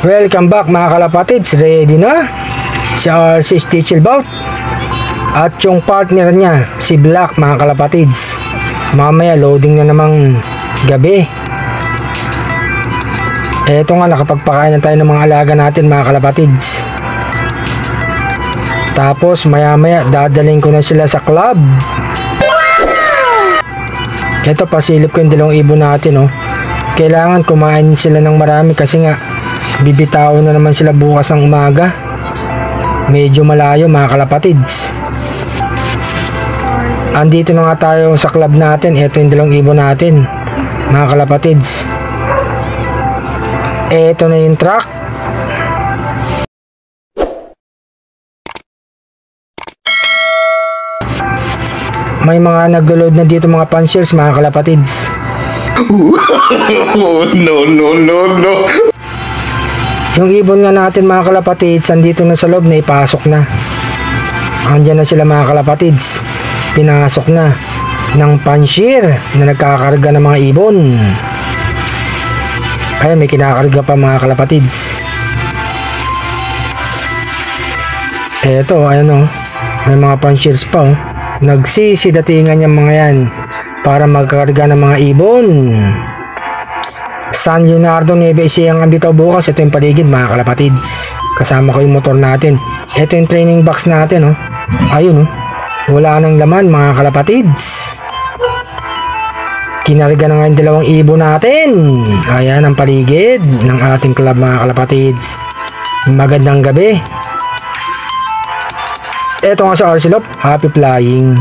Welcome back mga kalapatids, ready na si RC Stitchelbout at yung partner niya si Black mga kalapatids. Mamaya loading na namang gabi. Eto nga, nakapagpakain na tayo ng mga alaga natin mga kalapatids. Tapos maya maya dadaling ko na sila sa club. Eto, pasilip ko yung dalawang ibon natin, oh. Kailangan kumain sila ng marami kasi nga bibitawan na naman sila bukas ng umaga. Medyo malayo mga kalapatids. Andito na nga tayo sa club natin. Ito yung dalawang ibon natin mga kalapatids. Ito na yung truck. May mga naglo-load na dito mga punchers mga kalapatids. No. Yung ibon nga natin mga kalapatids, andito na sa loob, na ipasok na. Andyan na sila mga kalapatids. Pinasok na ng panshir na nagkakarga ng mga ibon. Ay, may kinakarga pa mga kalapatids. Eto, ayan, oh. May mga panshirs pa, oh. Nagsisidatingan yung mga yan para magkarga ng mga ibon. San Leonardo Nueva Ecija ang ambitaw bukas. Ito yung paligid mga kalapatids. Kasama ko yung motor natin. Ito yung training box natin, oh. Ayun, oh. Wala nang laman mga kalapatids. Kinarga na nga yung dalawang ibon natin. Ayan ang paligid ng ating club mga kalapatids. Magandang gabi. Ito nga sa RC Lop. Happy flying.